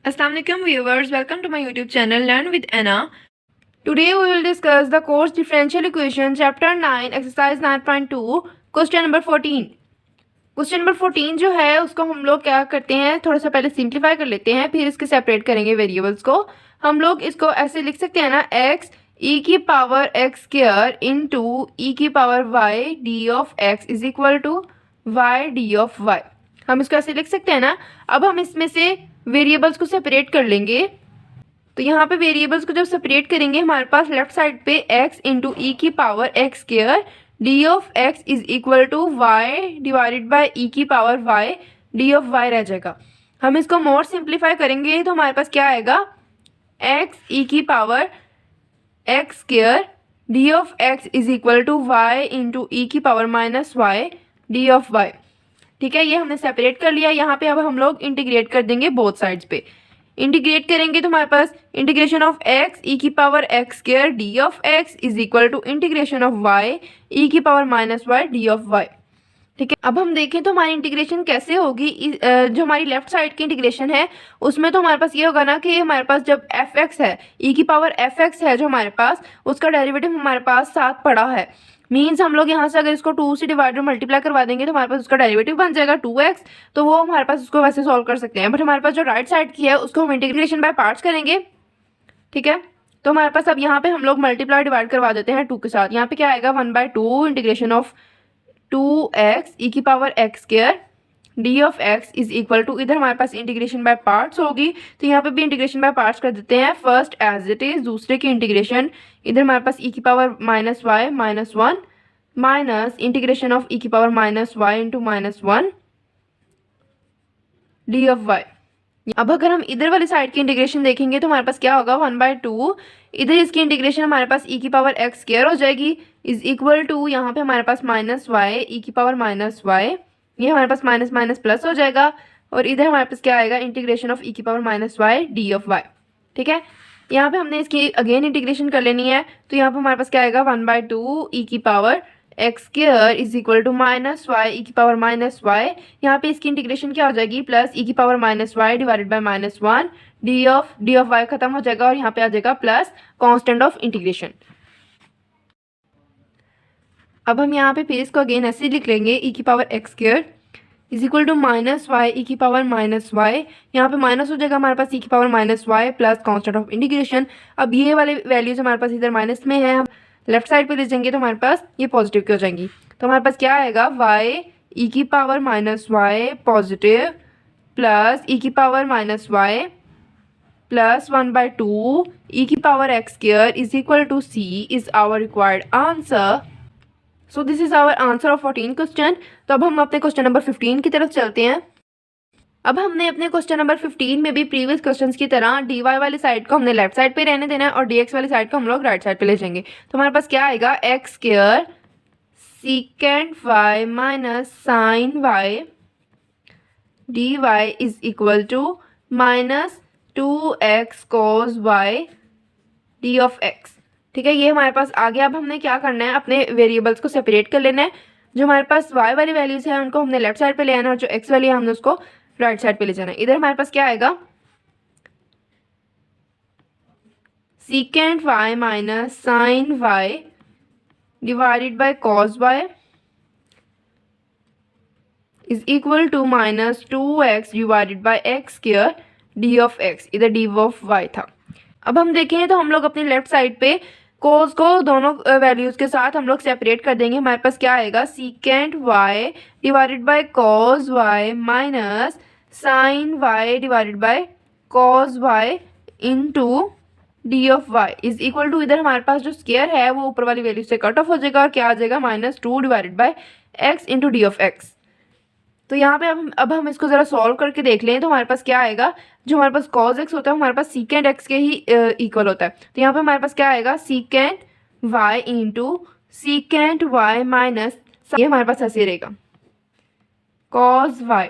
Assalamualaikum viewers, welcome to my YouTube channel Learn with Anna. Today we will discuss the course differential equation chapter 9 exercise 9.2 question number 14. Question number 14 जो है उसको हम लोग क्या करते हैं, थोड़ा सा पहले सिंप्लीफाई कर लेते हैं, फिर इसके सेपरेट करेंगे वेरिएबल्स को. हम लोग इसको ऐसे लिख सकते हैं ना, x e की power x square into e की power y d of x is equal to y d of y. हम इसको ऐसे लिख सकते हैं ना. अब हम इसमें से वेरिएबल्स को सेपरेट कर लेंगे. तो यहाँ पे वेरिएबल्स को जब सेपरेट करेंगे हमारे पास लेफ्ट साइड पे x इंटू ई की power x square d of x is equal to y divided by e की power y d of y रह जाएगा. हम इसको मोर सिंप्लीफाई करेंगे तो हमारे पास क्या आएगा, x ई की power x square d of x is equal to y into e की power minus y d of y. ठीक है, ये हमने सेपरेट कर लिया. यहाँ पे अब हम लोग इंटीग्रेट कर देंगे बोथ साइड्स पे. इंटीग्रेट करेंगे तो हमारे पास इंटीग्रेशन ऑफ x ई की power x square d of x is equal to integration of y e की power minus y d of y. ठीक है, अब हम देखें तो हमारी इंटीग्रेशन कैसे होगी. जो हमारी लेफ्ट साइड की इंटीग्रेशन है उसमें तो हमारे पास ये होगा ना कि हमारे पास जब f(x) है, ई की पावर f(x) है जो हमारे पास, उसका डेरिवेटिव हमारे पास 7 पड़ा है. मीन्स हम लोग यहाँ से अगर इसको 2 से डिवाइड और मल्टीप्लाई करवा देंगे तो हमारे पास उसका डेरिवेटिव बन जाएगा 2x. तो वो हमारे पास उसको वैसे सॉल्व कर सकते हैं. बट हमारे पास जो राइट साइड की है उसको हम इंटीग्रेशन बाय पार्ट्स करेंगे. ठीक है, तो हमारे पास अब यहाँ पे हम लोग मल्टीप्लाई डिवाइड करवा देते हैं 2 के साथ. यहाँ पे क्या आएगा 1/2 इंटीग्रेशन ऑफ 2x ई की power x square d of x is equal to, इधर हमारे पास इंटीग्रेशन बाय पार्ट्स होगी तो यहाँ पे भी इंटीग्रेशन बाय पार्ट्स कर देते हैं. फर्स्ट एज इट इज, दूसरे की इंटीग्रेशन, इधर हमारे पास ई की power minus y minus 1 minus integration of e की power minus y into minus 1 d of y. अब अगर हम इधर वाली साइड की इंटीग्रेशन देखेंगे तो हमारे पास क्या होगा 1/2, इधर इसकी इंटीग्रेशन हमारे पास ई की पावर x स्क्वायर हो जाएगी इज इक्वल टू, यहाँ पे हमारे पास माइनस वाई ई की पावर माइनस वाई, ये हमारे पास माइनस माइनस प्लस हो जाएगा. और इधर हमारे पास क्या आएगा इंटीग्रेशन ऑफ ई की power minus y d of y. ठीक है, यहाँ पे हमने इसकी अगेन इंटीग्रेशन कर लेनी है. तो यहाँ पे हमारे पास क्या आएगा 1/2 ई की power x square is equal to minus y e की पावर माइनस वाई. यहाँ पे इसकी इंटीग्रेशन क्या हो जाएगी, प्लस ई की power minus y divided by minus 1 d of y खत्म हो जाएगा और यहाँ पे आ जाएगा प्लस कांस्टेंट ऑफ इंटीग्रेशन. अब हम यहाँ पे फिर इसको अगेन ऐसे लिख लेंगे, ई की power x square is equal to minus y e की पावर माइनस वाई. यहाँ पे माइनस हो जाएगा हमारे पास ई की power minus y plus constant of integration. अब ये वाले वैल्यूज हमारे पास इधर माइनस में है, हम लेफ्ट साइड पे ले जाएंगे तो हमारे पास ये पॉजिटिव की हो जाएंगी. तो हमारे पास क्या आएगा वाई ई की power minus y positive plus e की power minus y plus 1/2 e की power x square is equal to c is our required answer. So this is our answer of 14 question. तो अब हम अपने question number 15 की तरफ चलते हैं. अब हमने अपने क्वेश्चन नंबर 15 में भी प्रीवियस क्वेश्चंस की तरह dy वाली साइड को हमने लेफ्ट साइड पे रहने देना है और dx वाली साइड को हम लोग राइट साइड पे ले जाएंगे. तो हमारे पास क्या आएगा x square secant y minus sine y dy is equal to minus 2x cos y d of x. ठीक है, ये हमारे पास आ गया. अब हमने क्या करना है, अपने वेरिएबल्स को सेपरेट कर लेना है. जो हमारे पास y वाली वैल्यूज है उनको हमने लेफ्ट साइड पे ले आना है और जो x वाली है हमने उसको राइट साइड पे ले जाना है. इधर हमारे पास क्या आएगा secant y minus sine y divided by cos y is equal to minus 2x divided by x square d of x, इधर डी ऑफ y था. अब हम देखें तो हम लोग अपनी लेफ्ट साइड पे कोस को दोनों वैल्यूज के साथ हम लोग सेपरेट कर देंगे. हमारे पास क्या आएगा secant y divided by cos y minus sine y divided by cos y into d of y is equal to, इधर हमारे पास जो स्क्वायर है वो ऊपर वाली वैल्यू से कट ऑफ हो जाएगा और क्या आ जाएगा -2 divided by x into d of x. तो यहाँ पे अब हम इसको ज़रा सॉल्व करके देख लें तो हमारे पास क्या आएगा, जो हमारे पास cos x होता है हमारे पास सीकेंड x के ही इक्वल होता है. तो यहाँ पे हमारे पास क्या आएगा secant y into secant y minus, ये हमारे पास ऐसे रहेगा cos y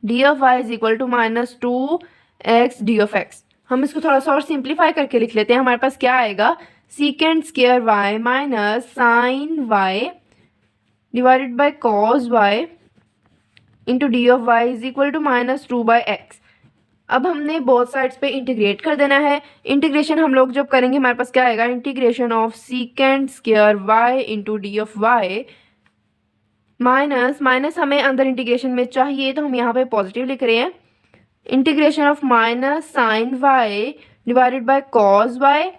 d of y is equal to -2x d of x. हम इसको थोड़ा सा और सिंप्लीफाई करके लिख लेते हैं. हमारे पास क्या आएगा secant square y minus sine y divided by cos y into d of y is equal to -2/x. अब हमने बोथ साइड्स पे इंटीग्रेट कर देना है। इंटीग्रेशन हम लोग जब करेंगे हमारे पास क्या आएगा, integration of secant square y into d of y minus minus हमें अंदर इंटीग्रेशन में चाहिए तो हम यहाँ पे पॉजिटिव लिख रहे हैं। Integration of minus sine y divided by cos y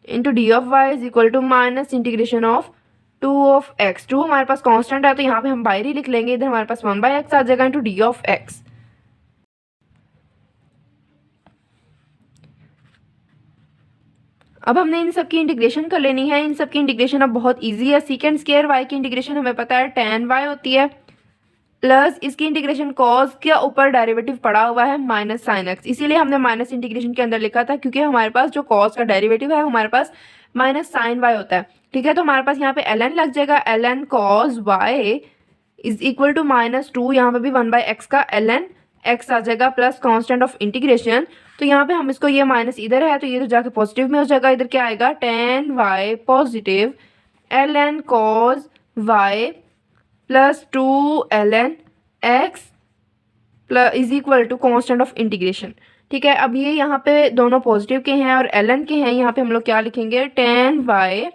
into d of y is equal to minus integration of 2 of x. 2 हमारे पास कांस्टेंट है तो यहाँ पे हम बाहर ही लिख लेंगे, इधर हमारे पास 1/x आ जाएगा इंटू डी ऑफ एक्स। अब हमने इन सब की इंटीग्रेशन कर लेनी है। इन सब की इंटीग्रेशन अब बहुत इजी है। सीकेंड स्क्वायर वाई की इंटीग्रेशन हमें पता है tan y होती है, प्लस इसकी इंटीग्रेशन कॉस के ऊपर डेरिवेटिव पड़ा हुआ है माइनस साइन एक्स, इसीलिए हमने माइनस इंटीग्रेशन के अंदर लिखा था क्योंकि हमारे पास जो कॉस का डेरिवेटिव है हमारे पास माइनस साइन वाई होता है। ठीक है, तो हमारे पास यहाँ पे ln लग जाएगा, ln cos y is equal to -2, यहाँ पे भी 1/x का ln x आ जाएगा प्लस कांस्टेंट ऑफ इंटीग्रेशन। तो यहाँ पे हम इसको, ये माइनस इधर है तो ये तो जाके पॉजिटिव में हो जाएगा, इधर क्या आएगा tan y positive ln cos y plus 2 ln x plus is equal to constant of integration. ठीक है, अब ये यहाँ पे दोनों पॉजिटिव के हैं और ln के हैं, यहाँ पे हम लोग क्या लिखेंगे, tan y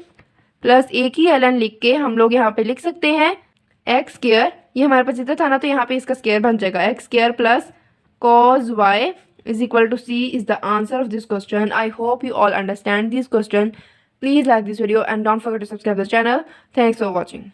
प्लस एक ही ln लिख के हम लोग यहाँ पे लिख सकते हैं एक्स स्क्वायर, ये हमारे पास इधर था ना तो यहाँ पे इसका स्क्वायर बन जाएगा, x square plus cos y is equal to C is the answer of this question. I hope you all understand this question. Please like this video and don't forget to subscribe the channel. Thanks for watching.